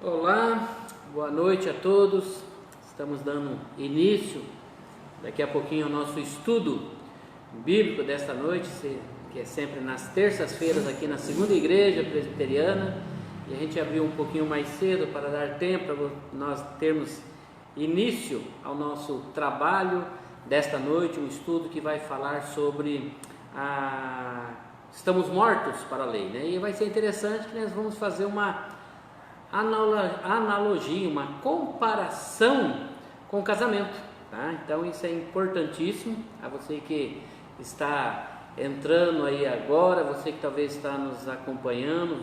Olá, boa noite a todos. Estamos dando início daqui a pouquinho ao nosso estudo bíblico desta noite, que é sempre nas terças-feiras aqui na Segunda Igreja Presbiteriana. E a gente abriu um pouquinho mais cedo para dar tempo para nós termos início ao nosso trabalho desta noite, um estudo que vai falar sobre estamos mortos para a lei, né? E vai ser interessante que nós vamos fazer uma analogia, uma comparação com o casamento, tá? Então isso é importantíssimo. A você que está entrando aí agora, você que talvez está nos acompanhando,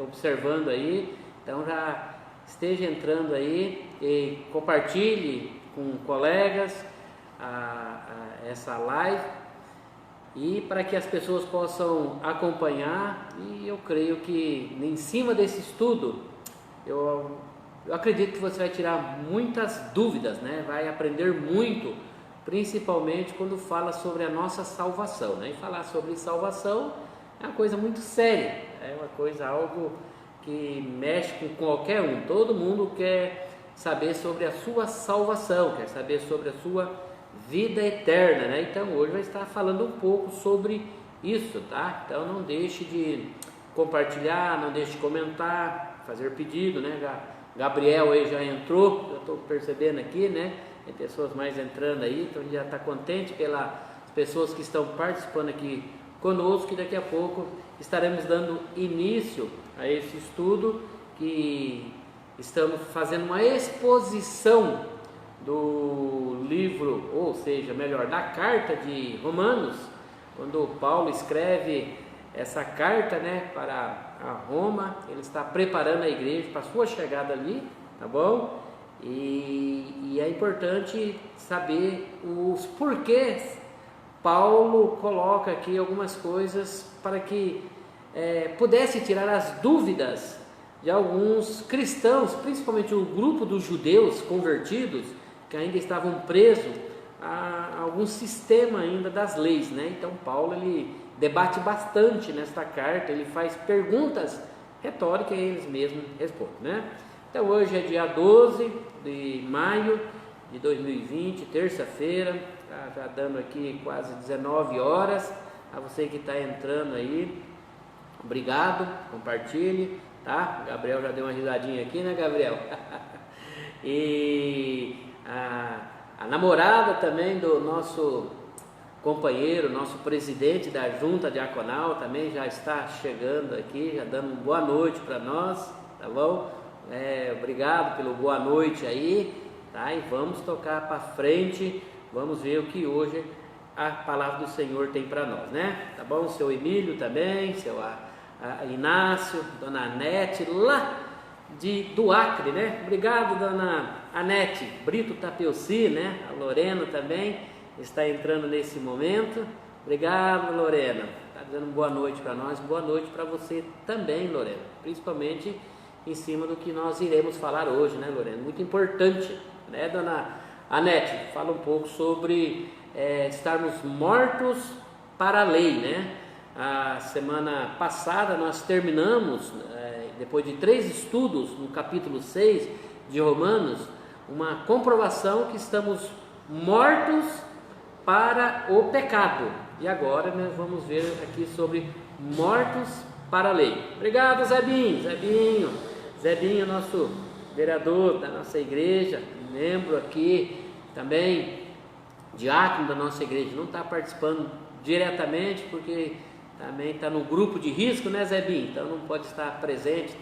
observando aí, então já esteja entrando aí e compartilhe com colegas essa live, e para que as pessoas possam acompanhar. E eu creio que em cima desse estudo eu acredito que você vai tirar muitas dúvidas, né? Vai aprender muito, principalmente quando fala sobre a nossa salvação, né? E falar sobre salvação é uma coisa muito séria, é uma coisa, algo que mexe com qualquer um. Todo mundo quer saber sobre a sua salvação, quer saber sobre a sua vida eterna, né? Então hoje vai estar falando um pouco sobre isso, tá? Então não deixe de compartilhar, não deixe de comentar, fazer pedido, né? Gabriel aí já entrou, eu estou percebendo aqui, né? Tem pessoas mais entrando aí, então a gente já está contente pelas pessoas que estão participando aqui conosco, e daqui a pouco estaremos dando início a esse estudo, que estamos fazendo uma exposição do livro, ou seja, melhor, da carta de Romanos, quando Paulo escreve essa carta, né, para a Roma. Ele está preparando a igreja para a sua chegada ali, tá bom? E é importante saber os porquês. Paulo coloca aqui algumas coisas para que pudesse tirar as dúvidas de alguns cristãos, principalmente o grupo dos judeus convertidos, que ainda estavam presos a algum sistema ainda das leis, né? Então Paulo, ele debate bastante nesta carta, ele faz perguntas retóricas e eles mesmos respondem, né? Então hoje é dia 12 de maio de 2020, terça-feira, tá já dando aqui quase 19 horas. A você que está entrando aí, obrigado, compartilhe, tá? O Gabriel já deu uma risadinha aqui, né, Gabriel? E a namorada também do nosso companheiro, nosso presidente da junta diaconal, também já está chegando aqui, já dando boa noite para nós, tá bom? Obrigado pelo boa noite aí, tá? E vamos tocar para frente, vamos ver o que hoje a palavra do Senhor tem para nós, né? Tá bom? Seu Emílio também, seu Inácio, dona Anete, lá do Acre, né? Obrigado, dona Anete Brito Tapeuci, né? A Lorena também está entrando nesse momento. Obrigado, Lorena. Está dando boa noite para nós. Boa noite para você também, Lorena. Principalmente em cima do que nós iremos falar hoje, né, Lorena? Muito importante, né, dona Anete? Fala um pouco sobre estarmos mortos para a lei, né? A semana passada nós terminamos, depois de 3 estudos no capítulo 6 de Romanos, uma comprovação que estamos mortos para o pecado. E agora nós vamos ver aqui sobre mortos para a lei. Obrigado, Zebinho, nosso vereador da nossa igreja, membro aqui também, diácono da nossa igreja. Não está participando diretamente porque também está no grupo de risco, né, Zebinho? Então não pode estar presente,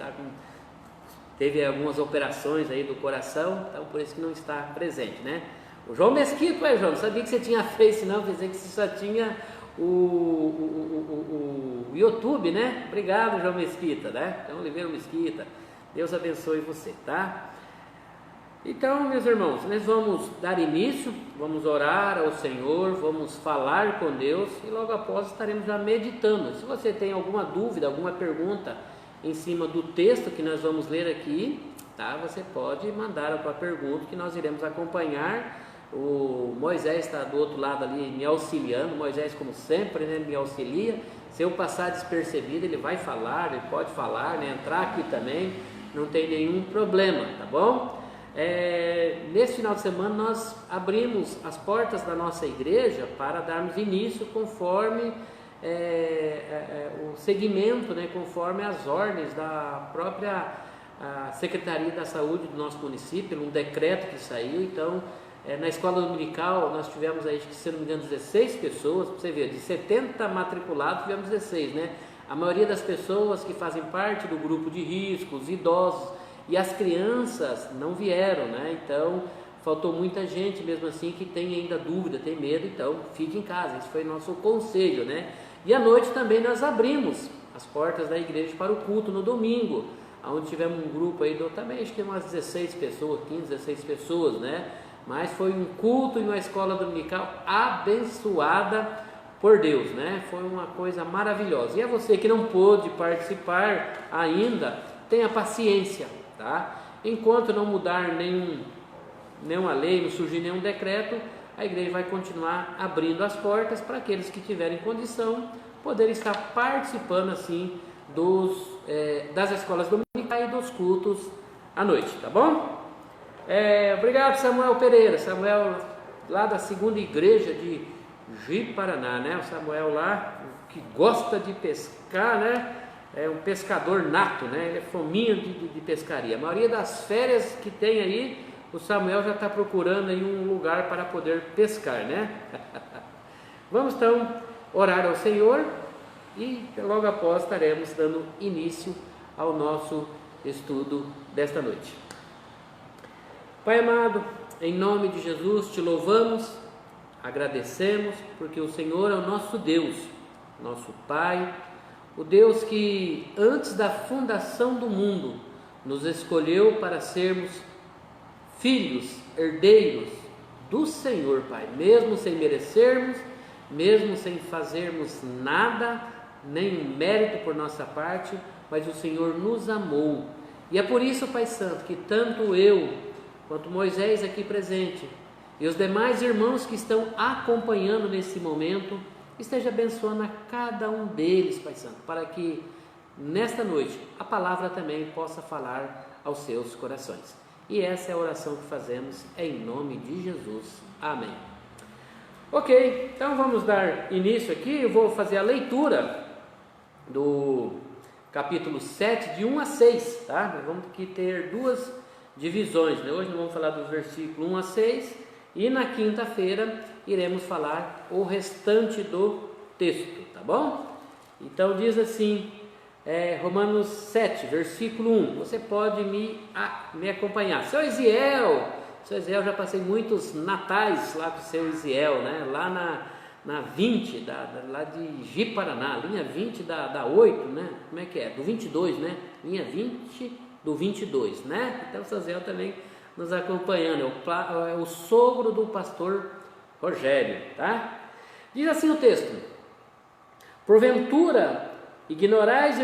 teve algumas operações aí do coração, então por isso que não está presente, né? O João Mesquita, João, não sabia que você tinha Face, não, pensei que você só tinha o YouTube, né? Obrigado, João Mesquita, né? Então, Oliveira Mesquita, Deus abençoe você, tá? Então, meus irmãos, nós vamos dar início, vamos orar ao Senhor, vamos falar com Deus e logo após estaremos já meditando. Se você tem alguma dúvida, alguma pergunta em cima do texto que nós vamos ler aqui, tá? Você pode mandar a sua pergunta que nós iremos acompanhar. O Moisés está do outro lado ali me auxiliando. Moisés, como sempre, né, me auxilia. Se eu passar despercebido, ele vai falar, ele pode falar, né, entrar aqui também não tem nenhum problema, tá bom? Nesse final de semana nós abrimos as portas da nossa igreja para darmos início conforme o segmento, né, conforme as ordens da própria Secretaria da Saúde do nosso município, um decreto que saiu. Então, na escola dominical nós tivemos aí, se não me engano, 16 pessoas, para você ver, de 70 matriculados tivemos 16, né? A maioria das pessoas que fazem parte do grupo de risco, os idosos e as crianças não vieram, né? Então, faltou muita gente mesmo assim que tem ainda dúvida, tem medo, então fique em casa. Esse foi nosso conselho, né? E à noite também nós abrimos as portas da igreja para o culto no domingo, onde tivemos um grupo aí, também acho que tem umas 16 pessoas, 15, 16 pessoas, né? Mas foi um culto em uma escola dominical abençoada por Deus, né? Foi uma coisa maravilhosa. E a você que não pôde participar ainda, tenha paciência, tá? Enquanto não mudar nenhuma lei, não surgir nenhum decreto, a igreja vai continuar abrindo as portas para aqueles que tiverem condição poderem estar participando assim das escolas dominicais e dos cultos à noite, tá bom? Obrigado, Samuel Pereira. Samuel lá da segunda igreja de Ji-Paraná, né? O Samuel lá que gosta de pescar, né? É um pescador nato, né? Ele é fominha de pescaria. A maioria das férias que tem aí, o Samuel já está procurando aí um lugar para poder pescar, né? Vamos então orar ao Senhor e logo após estaremos dando início ao nosso estudo desta noite. Pai amado, em nome de Jesus te louvamos, agradecemos, porque o Senhor é o nosso Deus, nosso Pai, o Deus que antes da fundação do mundo nos escolheu para sermos filhos, herdeiros do Senhor, Pai, mesmo sem merecermos, mesmo sem fazermos nada, nenhum mérito por nossa parte, mas o Senhor nos amou. E é por isso, Pai Santo, que tanto eu quanto Moisés aqui presente e os demais irmãos que estão acompanhando nesse momento, esteja abençoando a cada um deles, Pai Santo, para que nesta noite a palavra também possa falar aos seus corações. E essa é a oração que fazemos em nome de Jesus. Amém. Ok, então vamos dar início aqui. Eu vou fazer a leitura do capítulo 7, de 1 a 6, tá? Nós vamos aqui ter duas divisões, né? Hoje nós vamos falar dos versículos 1 a 6 e na quinta-feira iremos falar o restante do texto, tá bom? Então diz assim, Romanos 7, versículo 1, você pode me acompanhar. Seu Isiel, já passei muitos natais lá com o seu Isiel, né? Lá na 20, lá de Ji-Paraná, linha 20 da 8, né? Como é que é? Do 22, né? Linha 20 do 22, né? Então o seu Zé também nos acompanhando, é o sogro do pastor Rogério, tá? Diz assim o texto: porventura ignorais,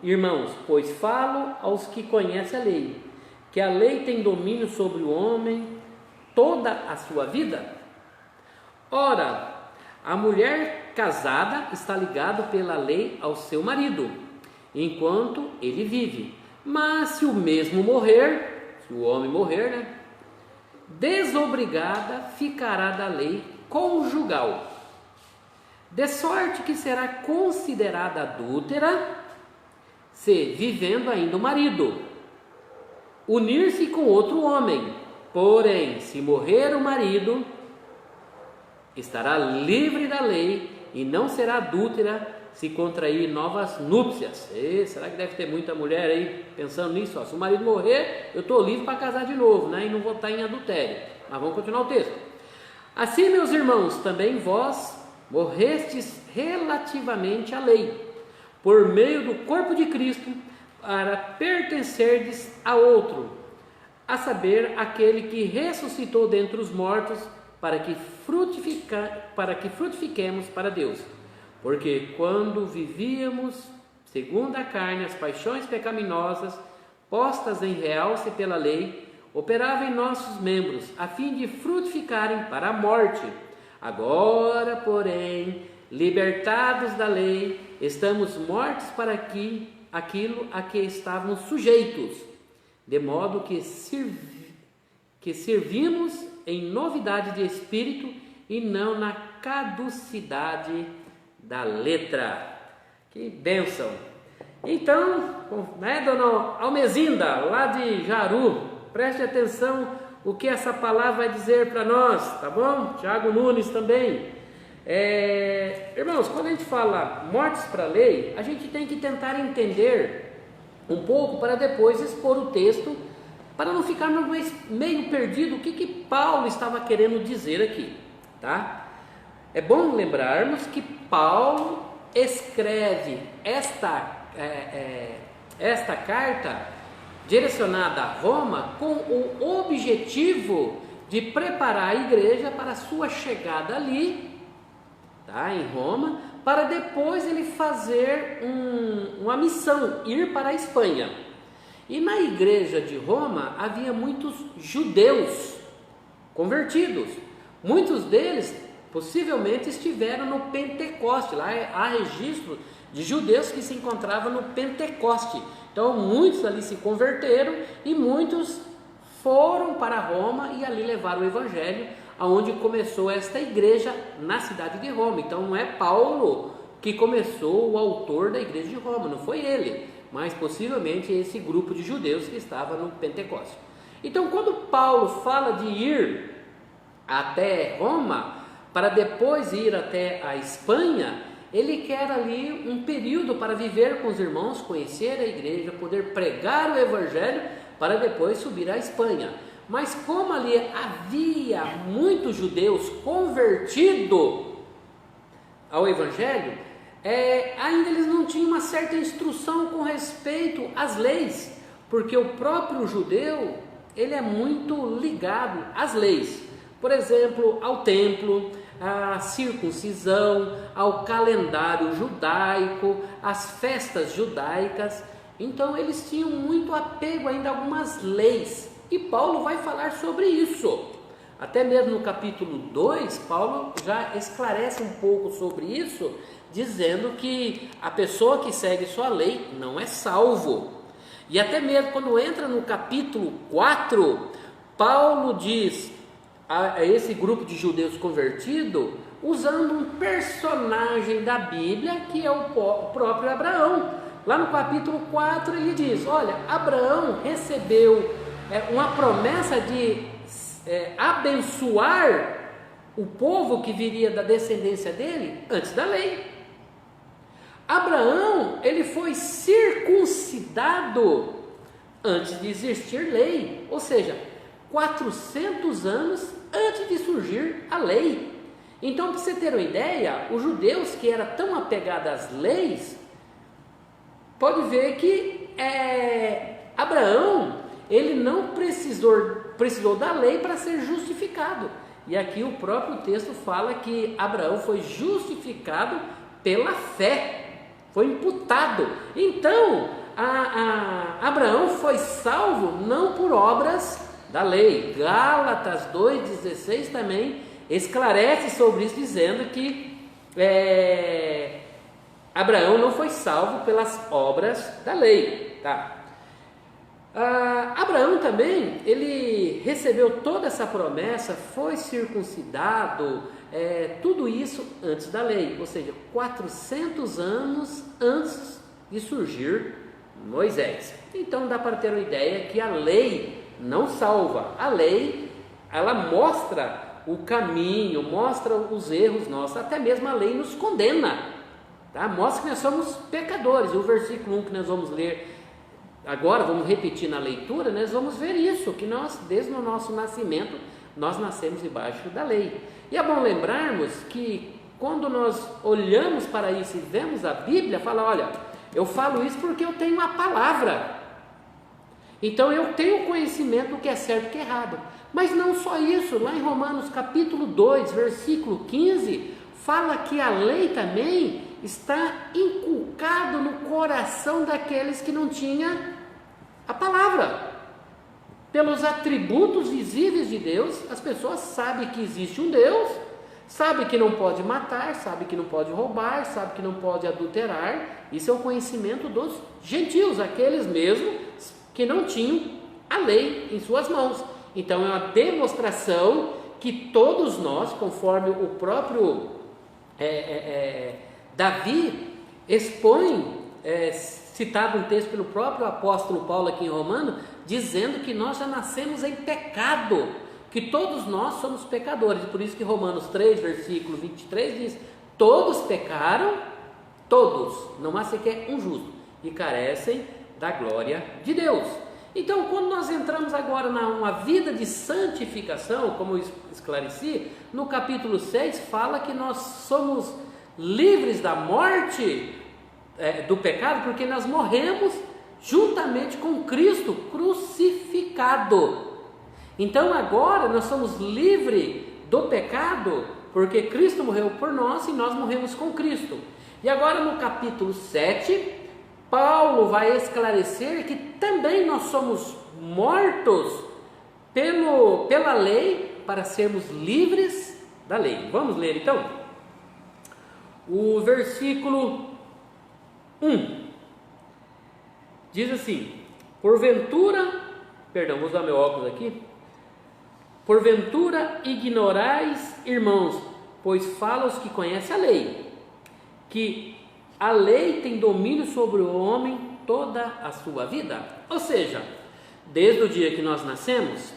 irmãos, pois falo aos que conhecem a lei, que a lei tem domínio sobre o homem toda a sua vida? Ora, a mulher casada está ligada pela lei ao seu marido, enquanto ele vive. Mas se o mesmo morrer, se o homem morrer, né, desobrigada ficará da lei conjugal, de sorte que será considerada adúltera se, vivendo ainda o marido, unir-se com outro homem. Porém, se morrer o marido, estará livre da lei e não será adúltera se contrair novas núpcias. Será que deve ter muita mulher aí pensando nisso? Se o marido morrer, eu estou livre para casar de novo, né? E não vou estar em adultério. Mas vamos continuar o texto. Assim, meus irmãos, também vós morrestes relativamente à lei, por meio do corpo de Cristo, para pertencerdes a outro, a saber, aquele que ressuscitou dentre os mortos, para que frutifiquemos para Deus. Porque quando vivíamos segundo a carne, as paixões pecaminosas, postas em realce pela lei, operavam em nossos membros, a fim de frutificarem para a morte. Agora, porém, libertados da lei, estamos mortos para que aquilo a que estavam sujeitos, de modo que servimos em novidade de espírito e não na caducidade da letra. Que bênção! Então, né, dona Almezinda, lá de Jaru, preste atenção o que essa palavra vai dizer para nós, tá bom? Tiago Nunes também. Irmãos, quando a gente fala mortes para a lei, a gente tem que tentar entender um pouco para depois expor o texto, para não ficarmos meio perdido o que Paulo estava querendo dizer aqui, tá? É bom lembrarmos que Paulo escreve esta carta direcionada a Roma com o objetivo de preparar a igreja para a sua chegada ali, tá, em Roma, para depois ele fazer uma missão, ir para a Espanha. E na igreja de Roma havia muitos judeus convertidos, muitos deles possivelmente estiveram no Pentecoste. Lá há registro de judeus que se encontravam no Pentecoste. Então muitos ali se converteram e muitos foram para Roma e ali levaram o evangelho, aonde começou esta igreja na cidade de Roma. Então não é Paulo que começou, o autor da igreja de Roma, não foi ele, mas possivelmente esse grupo de judeus que estava no Pentecoste. Então quando Paulo fala de ir até Roma, para depois ir até a Espanha, ele quer ali um período para viver com os irmãos, conhecer a igreja, poder pregar o evangelho, para depois subir à Espanha. Mas como ali havia muitos judeus convertidos ao evangelho, ainda eles não tinham uma certa instrução com respeito às leis, porque o próprio judeu, ele é muito ligado às leis, por exemplo, ao templo, à circuncisão, ao calendário judaico, às festas judaicas. Então eles tinham muito apego ainda a algumas leis, e Paulo vai falar sobre isso. Até mesmo no capítulo 2, Paulo já esclarece um pouco sobre isso, dizendo que a pessoa que segue sua lei não é salvo. E até mesmo quando entra no capítulo 4, Paulo diz a esse grupo de judeus convertidos, usando um personagem da Bíblia, que é o próprio Abraão. Lá no capítulo 4 ele diz: olha, Abraão recebeu uma promessa de abençoar o povo que viria da descendência dele antes da lei. Abraão, ele foi circuncidado antes de existir lei, ou seja, 400 anos antes de surgir a lei. Então, para você ter uma ideia, os judeus que eram tão apegados às leis, pode ver que Abraão, ele não precisou da lei para ser justificado. E aqui o próprio texto fala que Abraão foi justificado pela fé, foi imputado. Então, Abraão foi salvo não por obras da lei. Gálatas 2,16 também esclarece sobre isso, dizendo que Abraão não foi salvo pelas obras da lei, tá? Abraão também, ele recebeu toda essa promessa, foi circuncidado, tudo isso antes da lei, ou seja, 400 anos antes de surgir Moisés. Então dá para ter uma ideia que a lei não salva. A lei, ela mostra o caminho, mostra os erros nossos, até mesmo a lei nos condena, tá? Mostra que nós somos pecadores. O versículo 1 que nós vamos ler agora, vamos repetir na leitura, nós vamos ver isso, que nós, desde o nosso nascimento, nós nascemos debaixo da lei. E é bom lembrarmos que quando nós olhamos para isso e vemos a Bíblia, fala: olha, eu falo isso porque eu tenho a palavra, então eu tenho conhecimento do que é certo e que é errado. Mas não só isso, lá em Romanos capítulo 2, versículo 15, fala que a lei também está inculcado no coração daqueles que não tinham a palavra. Pelos atributos visíveis de Deus, as pessoas sabem que existe um Deus, Sabe que não pode matar, sabe que não pode roubar, sabe que não pode adulterar. Isso é o conhecimento dos gentios, aqueles mesmo que não tinham a lei em suas mãos. Então é uma demonstração que todos nós, conforme o próprio Davi expõe, citado um texto pelo próprio apóstolo Paulo aqui em Romano, dizendo que nós já nascemos em pecado, que todos nós somos pecadores. Por isso que Romanos 3, versículo 23 diz: todos pecaram, todos, não há sequer um justo, e carecem da glória de Deus. Então, quando nós entramos agora numa vida de santificação, como eu esclareci, no capítulo 6 fala que nós somos livres da morte do pecado, porque nós morremos juntamente com Cristo crucificado. Então agora nós somos livres do pecado, porque Cristo morreu por nós e nós morremos com Cristo. E agora no capítulo 7, Paulo vai esclarecer que também nós somos mortos pela lei para sermos livres da lei. Vamos ler então? O versículo 1 diz assim: vou usar meu óculos aqui. Porventura ignorais, irmãos, pois fala os que conhecem a lei, que a lei tem domínio sobre o homem toda a sua vida. Ou seja, desde o dia que nós nascemos,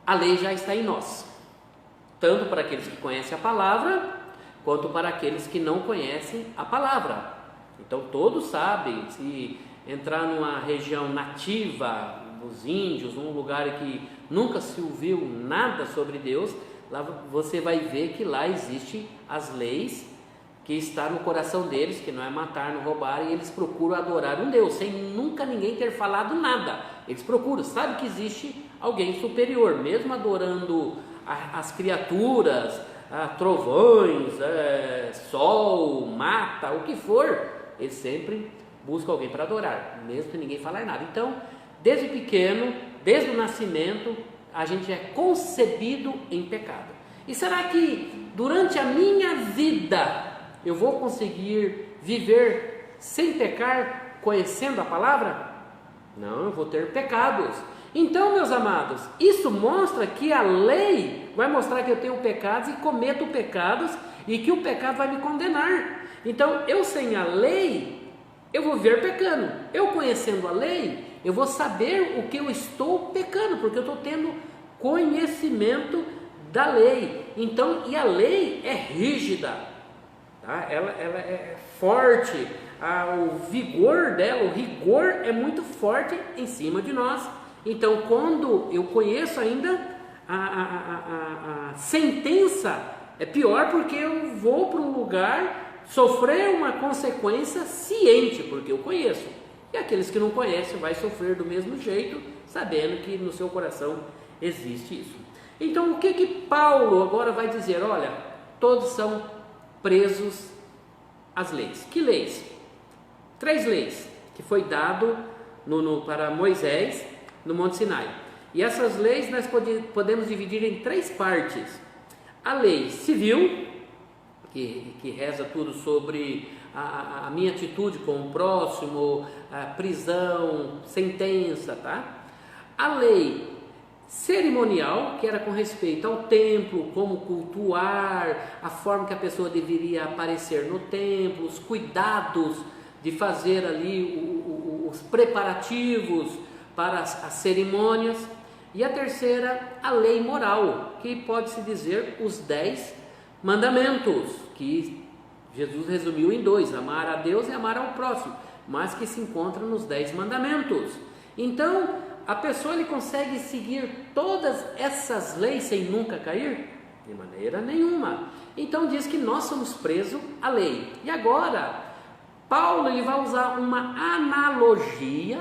a lei já está em nós, tanto para aqueles que conhecem a palavra, quanto para aqueles que não conhecem a palavra. Então todos sabem, se entrar numa região nativa, os índios, num lugar que nunca se ouviu nada sobre Deus, lá você vai ver que lá existem as leis que está no coração deles, que não é matar, não roubar, e eles procuram adorar um Deus, sem nunca ninguém ter falado nada. Eles procuram, sabe que existe alguém superior, mesmo adorando as criaturas, trovões, sol, mata, o que for, eles sempre buscam alguém para adorar, mesmo que ninguém falar nada. Então, desde pequeno, desde o nascimento, a gente é concebido em pecado. E será que durante a minha vida eu vou conseguir viver sem pecar, conhecendo a palavra? Não, eu vou ter pecados. Então, meus amados, isso mostra que a lei vai mostrar que eu tenho pecados e cometo pecados e que o pecado vai me condenar. Então, eu sem a lei, eu vou viver pecando. Eu conhecendo a lei, eu vou saber o que eu estou pecando, porque eu estou tendo conhecimento da lei. Então, e a lei é rígida, tá? Ela é forte, o vigor dela, o rigor é muito forte em cima de nós. Então, quando eu conheço ainda a sentença, é pior, porque eu vou para um lugar sofrer uma consequência ciente, porque eu conheço. E aqueles que não conhecem vai sofrer do mesmo jeito, sabendo que no seu coração existe isso. Então, o que Paulo agora vai dizer? Olha, todos são presos às leis. Que leis? 3 leis que foi dado para Moisés no Monte Sinai. E essas leis nós podemos dividir em 3 partes. A lei civil, que reza tudo sobre a minha atitude com o próximo, a prisão, sentença, tá? A lei cerimonial, que era com respeito ao templo, como cultuar, a forma que a pessoa deveria aparecer no templo, os cuidados de fazer ali os preparativos para as cerimônias. E a terceira, a lei moral, que pode-se dizer os 10 mandamentos, que Jesus resumiu em 2, amar a Deus e amar ao próximo, mas que se encontra nos 10 mandamentos. Então, a pessoa ele consegue seguir todas essas leis sem nunca cair? De maneira nenhuma. Então diz que nós somos presos à lei. E agora, Paulo ele vai usar uma analogia,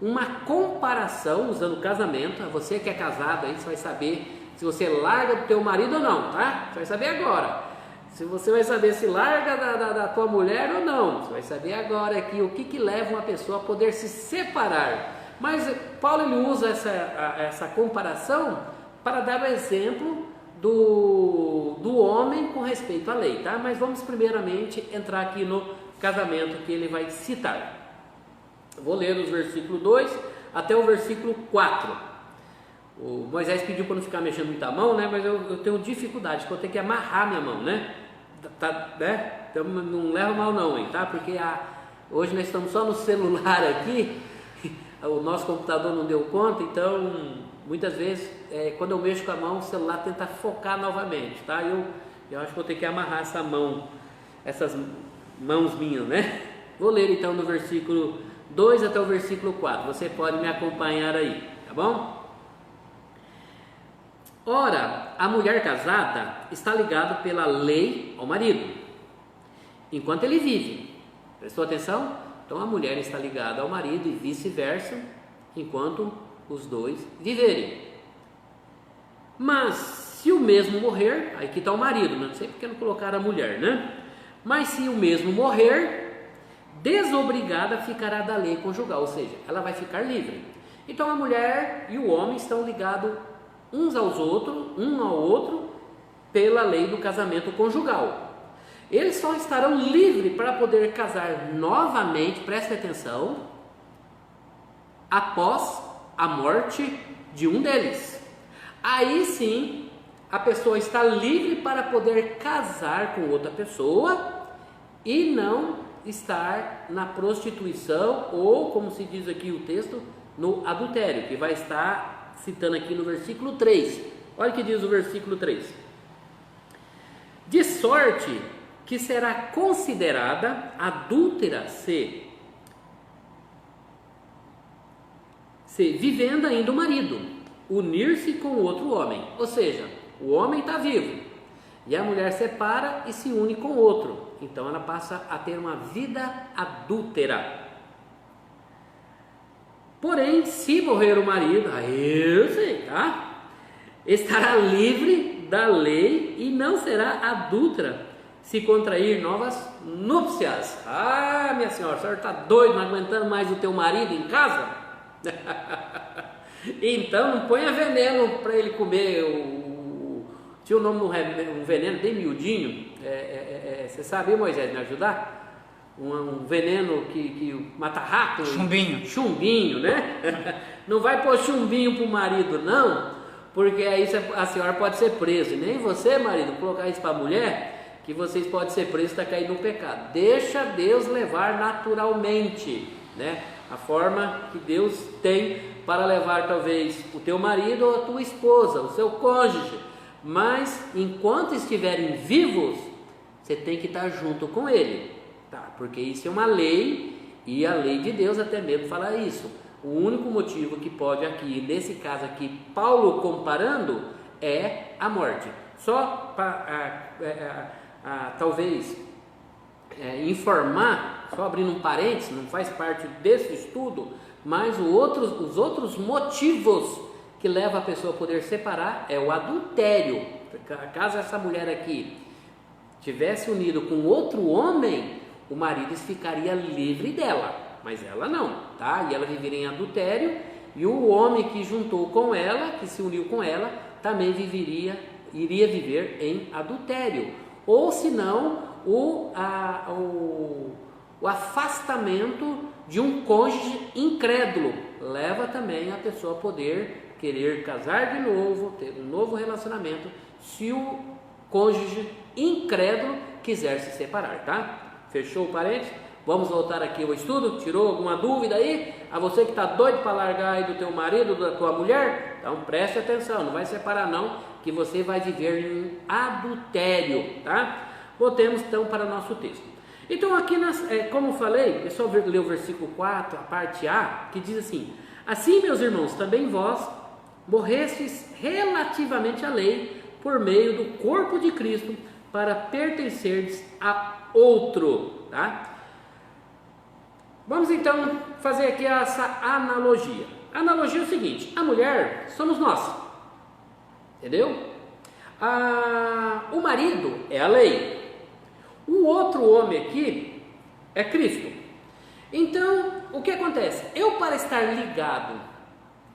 uma comparação, usando casamento. Você que é casado aí, você vai saber se você larga do teu marido ou não, tá? Você vai saber agora. Se você vai saber se larga da tua mulher ou não. Você vai saber agora aqui o que leva uma pessoa a poder se separar. Mas Paulo ele usa essa comparação para dar o exemplo do homem com respeito à lei, tá? Mas vamos primeiramente entrar aqui no casamento que ele vai citar. Vou ler os versículos 2 até o versículo 4. O Moisés pediu para não ficar mexendo muito a mão, né? Mas eu tenho dificuldade, porque eu tenho que amarrar minha mão, né? Né? Então não leva mal não, hein, tá? Porque hoje nós estamos só no celular aqui, o nosso computador não deu conta, então muitas vezes quando eu mexo com a mão, o celular tenta focar novamente, tá? Eu acho que vou ter que amarrar essas mãos minhas, né? Vou ler então do versículo 2 até o versículo 4, você pode me acompanhar aí, tá bom? Ora, a mulher casada está ligada pela lei ao marido, enquanto ele vive. Prestou atenção? Então a mulher está ligada ao marido e vice-versa, enquanto os dois viverem. Mas se o mesmo morrer, aí que está o marido, não sei porque não colocaram a mulher, né? Mas se o mesmo morrer, desobrigada ficará da lei conjugal, ou seja, ela vai ficar livre. Então a mulher e o homem estão ligados uns aos outros, um ao outro, pela lei do casamento conjugal. Eles só estarão livres para poder casar novamente, preste atenção, após a morte de um deles. Aí sim, a pessoa está livre para poder casar com outra pessoa e não estar na prostituição ou, como se diz aqui o texto, no adultério, que vai estar citando aqui no versículo 3. Olha o que diz o versículo 3. De sorte que será considerada adúltera se vivendo ainda o marido, unir-se com outro homem. Ou seja, o homem está vivo e a mulher separa e se une com outro. Então ela passa a ter uma vida adúltera. Porém, se morrer o marido, aí eu sei, tá? Estará livre da lei e não será adúltera se contrair novas núpcias. Ah, minha senhora, a senhora está doido, não aguentando mais o teu marido em casa? Então não ponha veneno para ele comer. Tinha o nome de um veneno bem miudinho. Você sabe, Moisés, me ajudar? Um veneno que mata rato. Chumbinho, né? Não vai pôr chumbinho pro marido, não, porque aí a senhora pode ser presa. E nem você, marido, colocar isso para a mulher, que vocês podem ser presos e está caindo no pecado. Deixa Deus levar naturalmente, né? A forma que Deus tem para levar talvez o teu marido ou a tua esposa, o seu cônjuge. Mas enquanto estiverem vivos, você tem que estar junto com ele, tá? Porque isso é uma lei e a lei de Deus até mesmo fala isso. O único motivo que pode aqui, nesse caso aqui, Paulo comparando, é a morte. Só para talvez informar, só abrindo um parênteses, não faz parte desse estudo, mas os outros motivos que levam a pessoa a poder separar é o adultério. Caso essa mulher aqui tivesse unido com outro homem, o marido ficaria livre dela, mas ela não, tá? E ela viveria em adultério, e o homem que juntou com ela, que se uniu com ela, também iria viver em adultério. Ou senão, o afastamento de um cônjuge incrédulo leva também a pessoa a poder querer casar de novo, ter um novo relacionamento, se o cônjuge incrédulo quiser se separar, tá? Fechou o parênteses? Vamos voltar aqui ao estudo. Tirou alguma dúvida aí? A você que está doido para largar aí do teu marido, da tua mulher? Então preste atenção, não vai separar não, que você vai viver em adultério, tá? Voltemos então para o nosso texto. Então aqui, como falei, é só ler o versículo 4, a parte A, que diz assim: assim, meus irmãos, também vós morrestes relativamente à lei, por meio do corpo de Cristo, para pertencerdes a outro, tá? Vamos então fazer aqui essa analogia. A analogia é o seguinte: a mulher somos nós, entendeu? O marido é a lei, o outro homem aqui é Cristo. Então, o que acontece? Eu, para estar ligado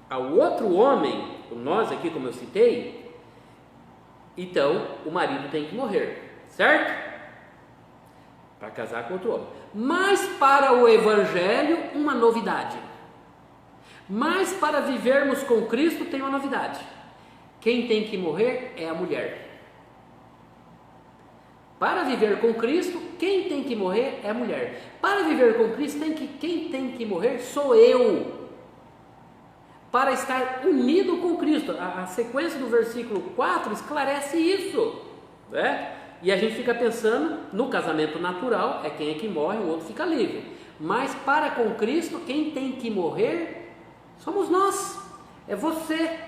ao outro homem, nós aqui, como eu citei, então o marido tem que morrer, certo? Para casar com outro homem. Mas para o Evangelho, uma novidade. Mas para vivermos com Cristo tem uma novidade. Quem tem que morrer é a mulher. Para viver com Cristo, quem tem que morrer é a mulher. Para viver com Cristo, quem tem que morrer sou eu. Para estar unido com Cristo. A sequência do versículo 4 esclarece isso, né? E a gente fica pensando, no casamento natural, é quem é que morre, o outro fica livre. Mas para com Cristo, quem tem que morrer somos nós, é você.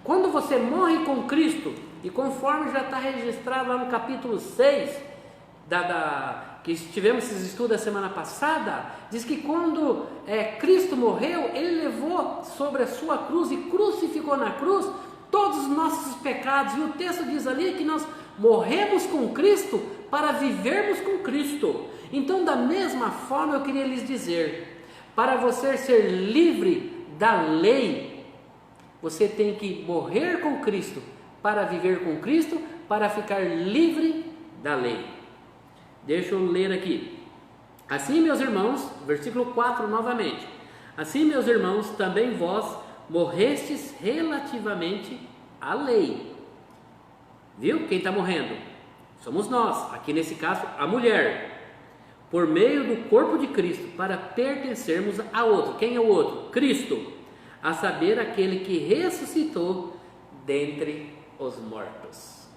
Quando você morre com Cristo, e conforme já está registrado lá no capítulo 6, que tivemos esses estudos a semana passada, diz que quando Cristo morreu, Ele levou sobre a sua cruz e crucificou na cruz todos os nossos pecados. E o texto diz ali que nós morremos com Cristo para vivermos com Cristo. Então, da mesma forma, eu queria lhes dizer, para você ser livre da lei, você tem que morrer com Cristo para viver com Cristo, para ficar livre da lei. Deixa eu ler aqui. Assim, meus irmãos, versículo 4 novamente. Assim, meus irmãos, também vós morrestes relativamente à lei. Viu? Quem está morrendo? Somos nós, aqui nesse caso, a mulher. Por meio do corpo de Cristo, para pertencermos a outro. Quem é o outro? Cristo. A saber, aquele que ressuscitou dentre os mortos.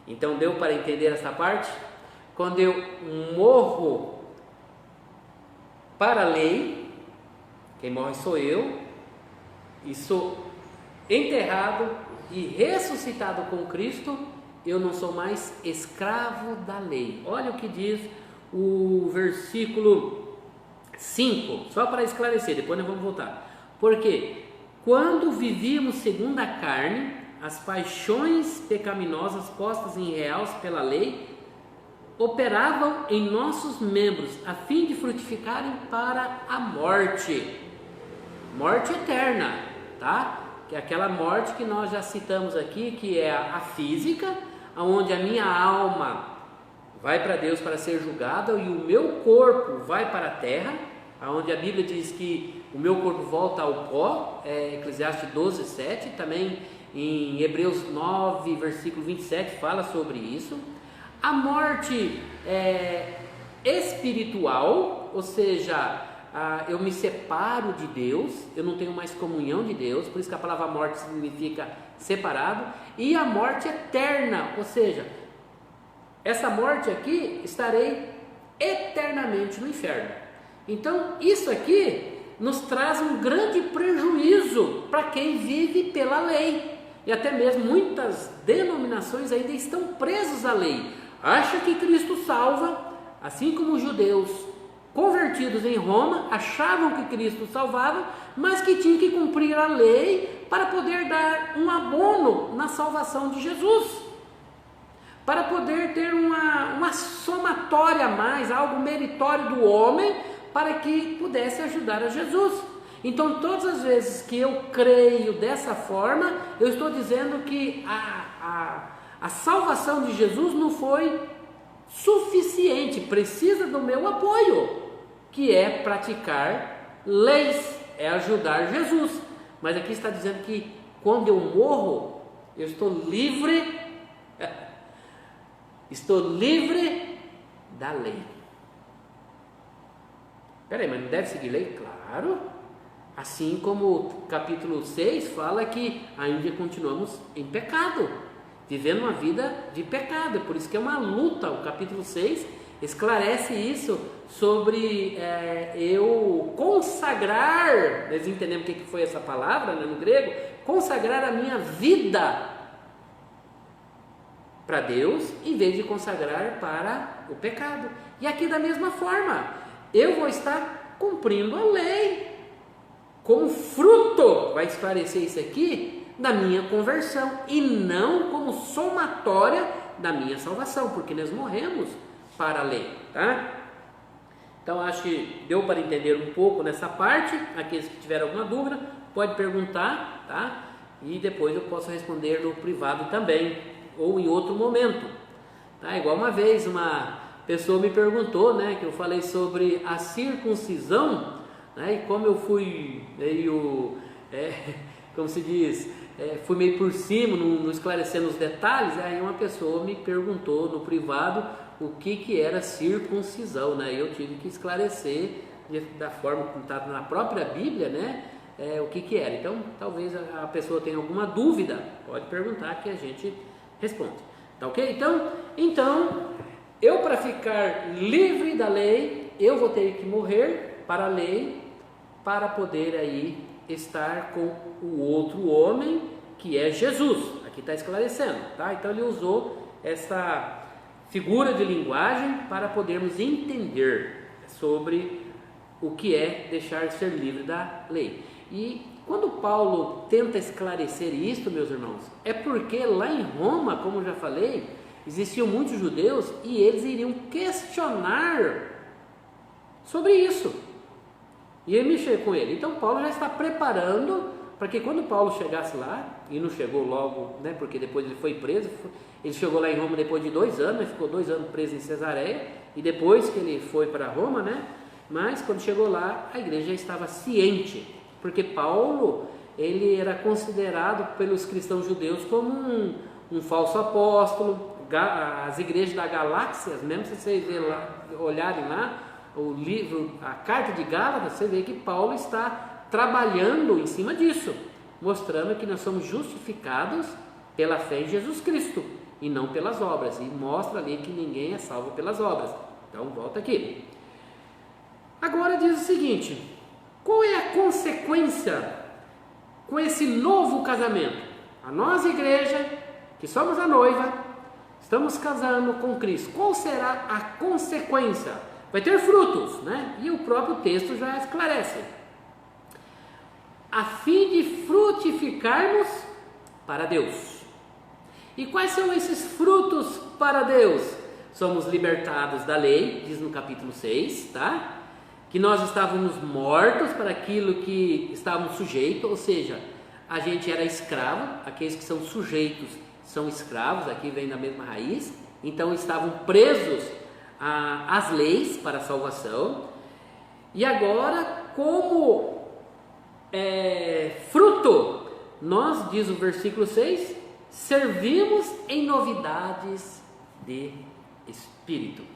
Então deu para entender essa parte? Quando eu morro para a lei, quem morre sou eu, e sou enterrado e ressuscitado com Cristo, eu não sou mais escravo da lei. Olha o que diz o versículo 5, só para esclarecer, depois nós vamos voltar. Porque quando vivíamos segundo a carne, as paixões pecaminosas postas em reais pela lei operavam em nossos membros a fim de frutificarem para a morte eterna, tá? Que é aquela morte que nós já citamos aqui, que é a física, onde a minha alma vai para Deus para ser julgada e o meu corpo vai para a terra, onde a Bíblia diz que o meu corpo volta ao pó, Eclesiastes 12:7, também em Hebreus 9, versículo 27, fala sobre isso. A morte espiritual, ou seja, eu me separo de Deus, eu não tenho mais comunhão de Deus, por isso que a palavra morte significa separado. E a morte eterna, ou seja, essa morte aqui, estarei eternamente no inferno. Então isso aqui nos traz um grande prejuízo para quem vive pela lei. E até mesmo muitas denominações ainda estão presos à lei. Acha que Cristo salva, assim como os judeus convertidos em Roma achavam que Cristo salvava, mas que tinham que cumprir a lei para poder dar um abono na salvação de Jesus, para poder ter uma somatória a mais, algo meritório do homem, para que pudesse ajudar a Jesus. Então, todas as vezes que eu creio dessa forma, eu estou dizendo que a salvação de Jesus não foi suficiente, precisa do meu apoio, que é praticar leis, é ajudar Jesus. Mas aqui está dizendo que quando eu morro, eu estou livre, da lei. Peraí, mas não deve seguir lei? Claro. Assim como o capítulo 6 fala que ainda continuamos em pecado, vivendo uma vida de pecado. Por isso que é uma luta. O capítulo 6 esclarece isso sobre eu consagrar, nós entendemos o que foi essa palavra, né, no grego, consagrar a minha vida para Deus, em vez de consagrar para o pecado. E aqui da mesma forma, eu vou estar cumprindo a lei, como fruto, vai esclarecer isso aqui, da minha conversão, e não como somatória da minha salvação, porque nós morremos para a lei, tá? Então acho que deu para entender um pouco nessa parte. Aqueles que tiveram alguma dúvida, pode perguntar, tá? E depois eu posso responder no privado também. ou em outro momento. Tá? Igual uma vez uma pessoa me perguntou, né, que eu falei sobre a circuncisão, né, e como eu fui meio, como se diz, fui meio por cima, não esclarecendo os detalhes, aí uma pessoa me perguntou no privado o que era circuncisão, né, e eu tive que esclarecer da forma como está na própria Bíblia, né, o que era. Então, talvez a pessoa tenha alguma dúvida, pode perguntar que a gente responde, tá ok? Então eu, para ficar livre da lei, eu vou ter que morrer para a lei, para poder aí estar com o outro homem, que é Jesus. Aqui está esclarecendo, tá? Então ele usou essa figura de linguagem para podermos entender sobre o que é deixar ser livre da lei. E quando Paulo tenta esclarecer isso, meus irmãos, é porque lá em Roma, como eu já falei, existiam muitos judeus e eles iriam questionar sobre isso. E ele mexer com ele. Então Paulo já está preparando para que quando Paulo chegasse lá, e não chegou logo, né, porque depois ele foi preso, ele chegou lá em Roma depois de 2 anos, ele ficou 2 anos preso em Cesareia, e depois que ele foi para Roma, né, mas quando chegou lá, a igreja já estava ciente, porque Paulo, ele era considerado pelos cristãos judeus como um falso apóstolo. As igrejas da Galáxia, mesmo se vocês olharem lá, o livro, a carta de Gálatas, você vê que Paulo está trabalhando em cima disso, mostrando que nós somos justificados pela fé em Jesus Cristo e não pelas obras, e mostra ali que ninguém é salvo pelas obras. Então volta aqui. Agora diz o seguinte: qual é a consequência com esse novo casamento? A nós, igreja, que somos a noiva, estamos casando com Cristo. Qual será a consequência? Vai ter frutos, né? E o próprio texto já esclarece. A fim de frutificarmos para Deus. E quais são esses frutos para Deus? Somos libertados da lei, diz no capítulo 6, tá? Que nós estávamos mortos para aquilo que estávamos sujeitos, ou seja, a gente era escravo, aqueles que são sujeitos são escravos, aqui vem da mesma raiz, então estavam presos às leis para a salvação, e agora como fruto, nós, diz o versículo 6, servimos em novidades de espírito.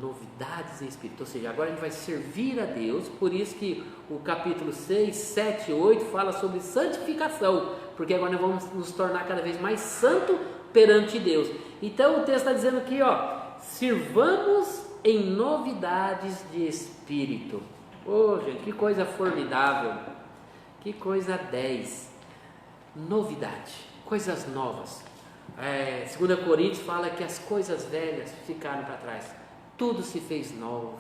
Novidades em espírito, ou seja, agora a gente vai servir a Deus. Por isso que o capítulo 6, 7, 8 fala sobre santificação, porque agora nós vamos nos tornar cada vez mais santo perante Deus. Então o texto está dizendo aqui, sirvamos em novidades de espírito. Gente, que coisa formidável, que coisa 10, novidade, coisas novas. 2 Coríntios fala que as coisas velhas ficaram para trás, tudo se fez novo,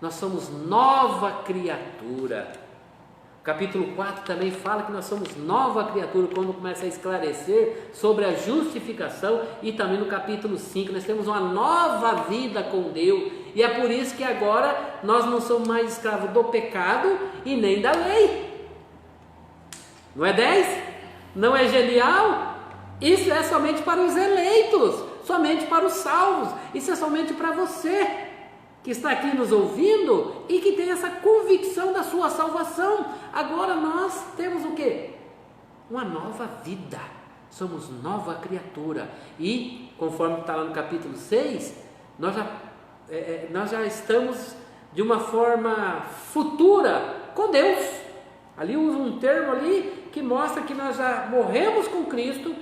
nós somos nova criatura. O capítulo 4 também fala que nós somos nova criatura, quando começa a esclarecer sobre a justificação, e também no capítulo 5 nós temos uma nova vida com Deus, e é por isso que agora nós não somos mais escravos do pecado e nem da lei. Não é 10? Não é genial? Isso é somente para os eleitos, somente para os salvos. Isso é somente para você que está aqui nos ouvindo e que tem essa convicção da sua salvação. Agora nós temos o quê? Uma nova vida, somos nova criatura. E conforme está lá no capítulo 6, nós já estamos de uma forma futura com Deus. Ali usa um termo ali que mostra que nós já morremos com Cristo,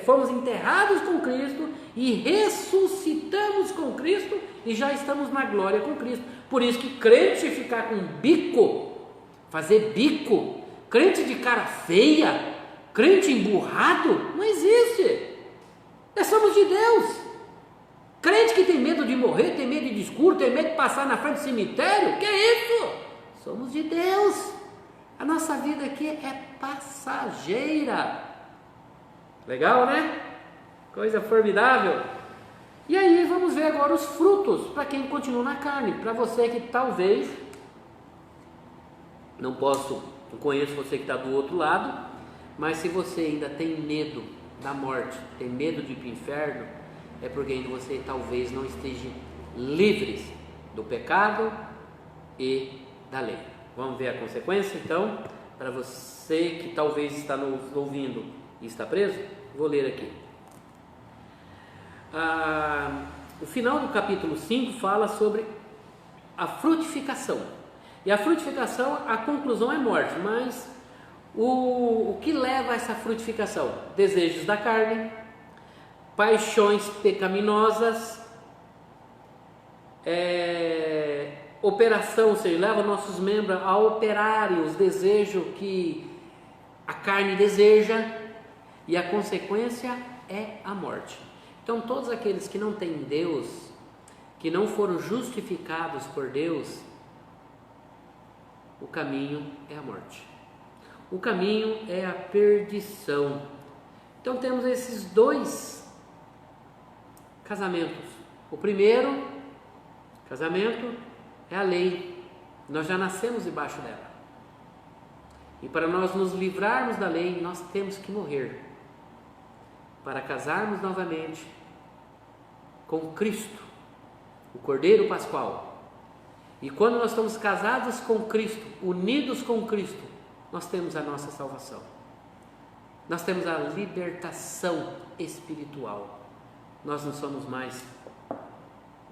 fomos enterrados com Cristo e ressuscitamos com Cristo e já estamos na glória com Cristo. Por isso que crente ficar com bico, fazer bico, crente de cara feia, crente emburrado, não existe. Nós somos de Deus. Crente que tem medo de morrer, tem medo de escuro, tem medo de passar na frente do cemitério, que é isso? Somos de Deus. A nossa vida aqui é passageira. Legal, né? Coisa formidável. E aí vamos ver agora os frutos para quem continua na carne. Para você que talvez não conheço você que está do outro lado, mas se você ainda tem medo da morte, tem medo de ir para o inferno, é porque ainda você talvez não esteja livre do pecado e da lei. Vamos ver a consequência então, para você que talvez está nos ouvindo e está preso, vou ler aqui. O final do capítulo 5 fala sobre a frutificação. E a frutificação, a conclusão é morte, mas o que leva a essa frutificação? Desejos da carne, paixões pecaminosas, operação, ou seja, leva nossos membros a operarem os desejos que a carne deseja, e a consequência é a morte. Então todos aqueles que não têm Deus, que não foram justificados por Deus, o caminho é a morte, o caminho é a perdição. Então temos esses dois casamentos. O primeiro casamento é a lei, nós já nascemos debaixo dela, e para nós nos livrarmos da lei, nós temos que morrer, para casarmos novamente com Cristo, o Cordeiro Pascual. E quando nós estamos casados com Cristo, unidos com Cristo, nós temos a nossa salvação, nós temos a libertação espiritual, nós não somos mais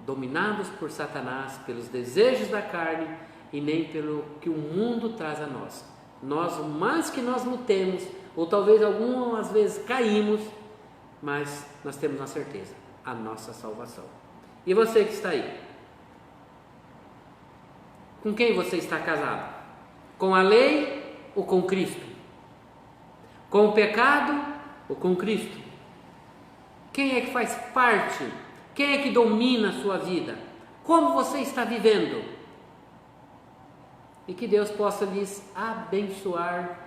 dominados por Satanás, pelos desejos da carne e nem pelo que o mundo traz a nós. Nós, mais que nós lutemos, ou talvez algumas vezes caímos, mas nós temos a certeza, a nossa salvação. E você que está aí, com quem você está casado? Com a lei ou com Cristo? Com o pecado ou com Cristo? Quem é que faz parte? Quem é que domina a sua vida? Como você está vivendo? E que Deus possa lhes abençoar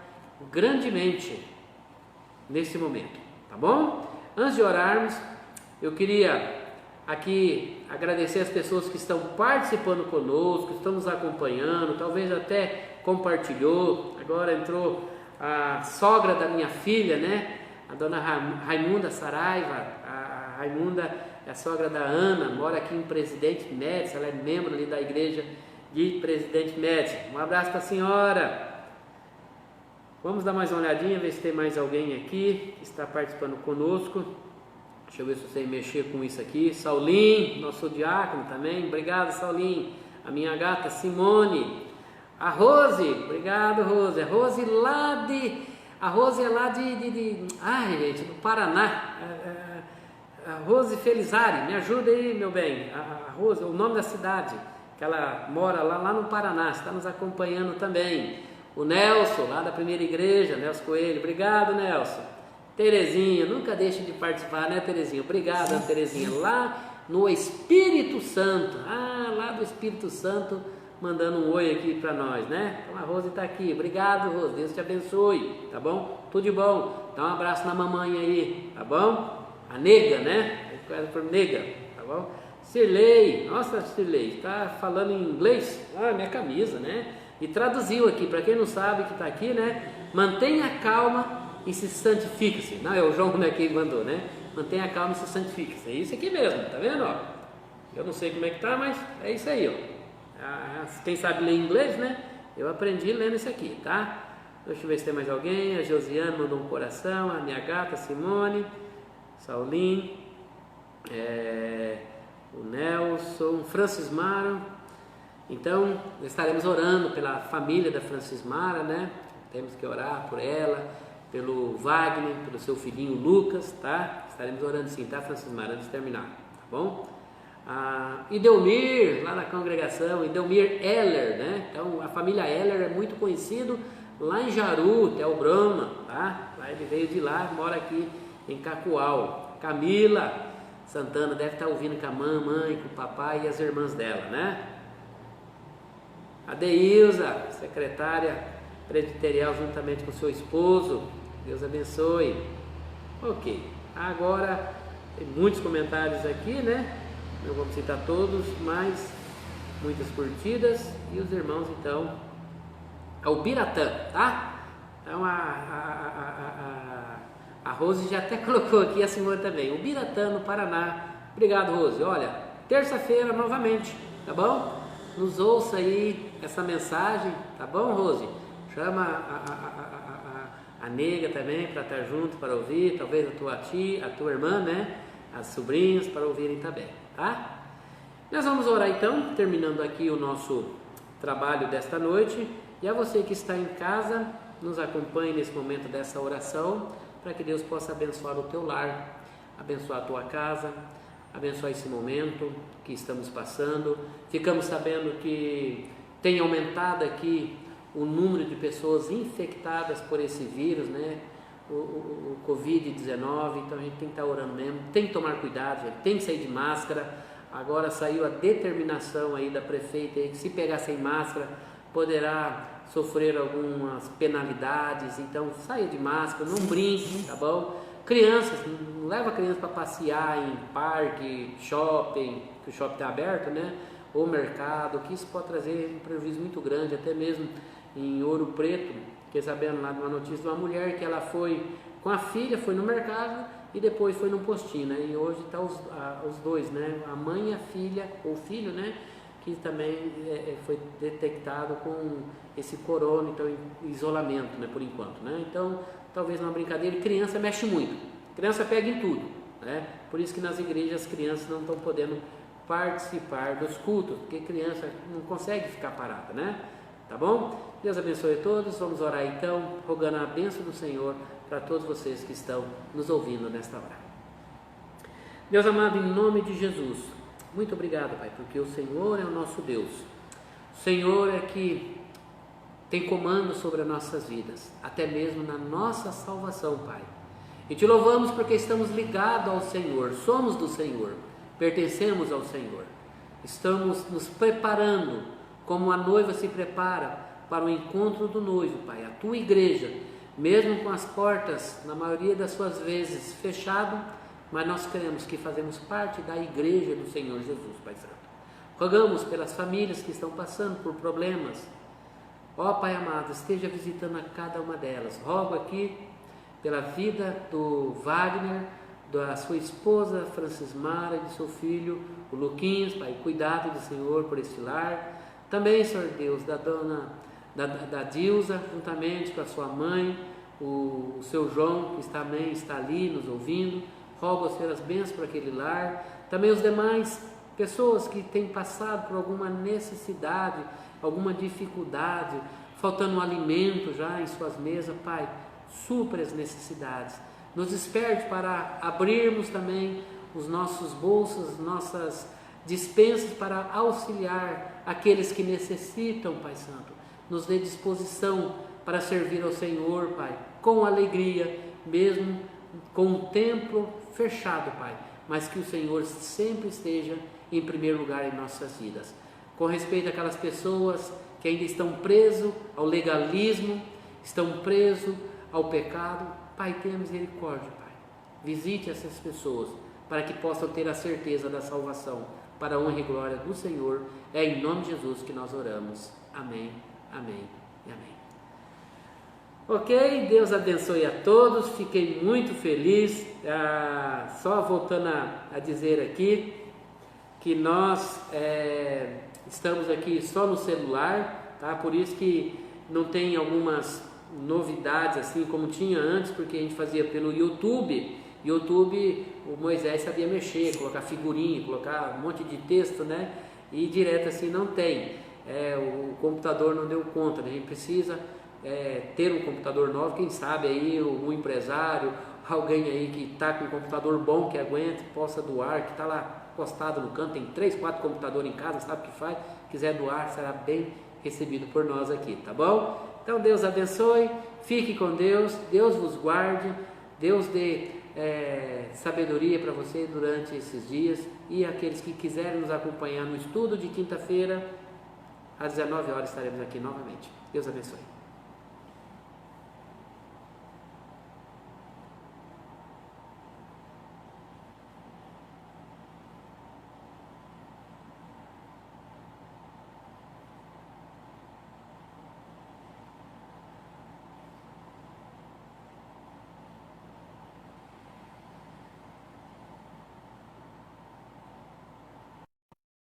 grandemente nesse momento, tá bom? Antes de orarmos, eu queria aqui agradecer as pessoas que estão participando conosco, que estão nos acompanhando, talvez até compartilhou. Agora entrou a sogra da minha filha, né? A dona Raimunda Saraiva. A Raimunda é a sogra da Ana, mora aqui em Presidente Médici, ela é membro ali da igreja de Presidente Médici. Um abraço para a senhora. Vamos dar mais uma olhadinha, ver se tem mais alguém aqui que está participando conosco. Deixa eu ver se você mexer com isso aqui. Saulinho, nosso diácono também. Obrigado, Saulinho. A minha gata Simone. A Rose, obrigado, Rose. A Rose é lá de ai, gente, do Paraná. A Rose Felizari, me ajuda aí, meu bem. A Rose, o nome da cidade, que ela mora lá no Paraná, está nos acompanhando também. O Nelson, lá da primeira igreja, Nelson Coelho, obrigado, Nelson. Terezinha, nunca deixe de participar, né, Terezinha? Obrigado, Terezinha, lá no Espírito Santo, lá do Espírito Santo, mandando um oi aqui para nós, né? Então a Rose está aqui, obrigado, Rose, Deus te abençoe, tá bom? Tudo de bom, dá um abraço na mamãe aí, tá bom? A Nega, né? Por Nega, tá bom? Sirlei, nossa, Sirlei, está falando em inglês? Minha camisa, né? E traduziu aqui, para quem não sabe que está aqui, né? Mantenha calma e se santifique-se. Não, é o João, né, que mandou, né? Mantenha calma e se santifique-se. É isso aqui mesmo, tá vendo? Ó? Eu não sei como é que tá, mas é isso aí, ó. Quem sabe ler inglês, né? Eu aprendi lendo isso aqui, tá? Deixa eu ver se tem mais alguém. A Josiane mandou um coração. A minha gata Simone, Saulinho, o Nelson, Francis Mara. Então, estaremos orando pela família da Francis Mara, né? Temos que orar por ela, pelo Wagner, pelo seu filhinho Lucas, tá? Estaremos orando sim, tá, Francis Mara, antes de terminar, tá bom? Idelmir, lá na congregação, Idelmir Heller, né? Então, a família Heller é muito conhecido lá em Jaru, Theo Brahma, tá? Lá ele veio de lá, mora aqui em Cacoal. Camila Santana deve estar ouvindo com a mamãe, com o papai e as irmãs dela, né? A Deilza, secretária presbiterial, juntamente com seu esposo, Deus abençoe. Ok, agora tem muitos comentários aqui, né? Não vamos citar todos, mas muitas curtidas. E os irmãos, então, ao Biratã, tá? Então a A Rose já até colocou aqui, a Simone também. Ubiratã, no Paraná. Obrigado, Rose. Olha, terça-feira novamente, tá bom? Nos ouça aí essa mensagem, tá bom, Rose? Chama a nega também para estar junto, para ouvir, talvez a tua tia, a tua irmã, né? As sobrinhas para ouvirem também, tá? Nós vamos orar então, terminando aqui o nosso trabalho desta noite. E a você que está em casa, nos acompanhe nesse momento dessa oração, para que Deus possa abençoar o teu lar, abençoar a tua casa, abençoar esse momento que estamos passando. Ficamos sabendo que tem aumentado aqui o número de pessoas infectadas por esse vírus, né? O Covid-19, então a gente tem que estar orando mesmo, tem que tomar cuidado, gente, tem que sair de máscara. Agora saiu a determinação aí da prefeita aí, que se pegar sem máscara poderá sofrer algumas penalidades, então saia de máscara, não brinque, tá bom? Crianças, não leva a criança para passear em parque, shopping, que o shopping está aberto, né? Ou mercado, que isso pode trazer um prejuízo muito grande, até mesmo em Ouro Preto. Fiquei sabendo lá de uma notícia de uma mulher que ela foi com a filha, foi no mercado e depois foi no postinho, né? E hoje está os dois, né? A mãe e a filha, ou filho, né? Que também foi detectado com esse corona, então em isolamento, né? Por enquanto, né? Então, talvez numa brincadeira, criança mexe muito, criança pega em tudo, né? Por isso que nas igrejas as crianças não estão podendo participar dos cultos, porque criança não consegue ficar parada, né? Tá bom? Deus abençoe a todos. Vamos orar então, rogando a bênção do Senhor para todos vocês que estão nos ouvindo nesta hora. Deus amado, em nome de Jesus, muito obrigado, Pai, porque o Senhor é o nosso Deus. O Senhor é que tem comando sobre as nossas vidas, até mesmo na nossa salvação, Pai. E te louvamos porque estamos ligados ao Senhor, somos do Senhor, pertencemos ao Senhor. Estamos nos preparando como a noiva se prepara para o encontro do noivo, Pai. A tua igreja, mesmo com as portas, na maioria das suas vezes, fechado, mas nós queremos que fazemos parte da igreja do Senhor Jesus, Pai Santo. Rogamos pelas famílias que estão passando por problemas. Ó Pai amado, esteja visitando a cada uma delas. Rogo aqui pela vida do Wagner, da sua esposa Francismara e de seu filho, o Luquinhos, Pai, cuidado do Senhor por este lar. Também, Senhor Deus, da dona da Dilza, juntamente com a sua mãe, o seu João, que também está ali nos ouvindo. Rogo ao Senhor as bênçãos para aquele lar. Também os demais pessoas que têm passado por alguma necessidade, alguma dificuldade, faltando um alimento já em suas mesas, Pai, supra as necessidades. Nos desperte para abrirmos também os nossos bolsos, nossas dispensas para auxiliar aqueles que necessitam, Pai Santo. Nos dê disposição para servir ao Senhor, Pai, com alegria, mesmo com o templo fechado, Pai, mas que o Senhor sempre esteja em primeiro lugar em nossas vidas. Com respeito àquelas pessoas que ainda estão presos ao legalismo, estão presos ao pecado, Pai, tenha misericórdia, Pai. Visite essas pessoas para que possam ter a certeza da salvação, para a honra e glória do Senhor. É em nome de Jesus que nós oramos. Amém, amém e amém. Ok, Deus abençoe a todos, fiquei muito feliz. Só voltando a dizer aqui que nós estamos aqui só no celular, tá? Por isso que não tem algumas novidades assim como tinha antes, porque a gente fazia pelo YouTube. O Moisés sabia mexer, colocar figurinha, colocar um monte de texto, né? E direto assim não tem. O computador não deu conta, né? A gente precisa ter um computador novo. Quem sabe aí um empresário, alguém aí que está com um computador bom, que aguente, possa doar, que está lá postado no canto, tem 3, 4 computadores em casa, sabe o que faz? Quiser doar, será bem recebido por nós aqui, tá bom? Então Deus abençoe, fique com Deus, Deus vos guarde, Deus dê sabedoria para você durante esses dias, e aqueles que quiserem nos acompanhar no estudo de quinta-feira, às 19 horas estaremos aqui novamente. Deus abençoe.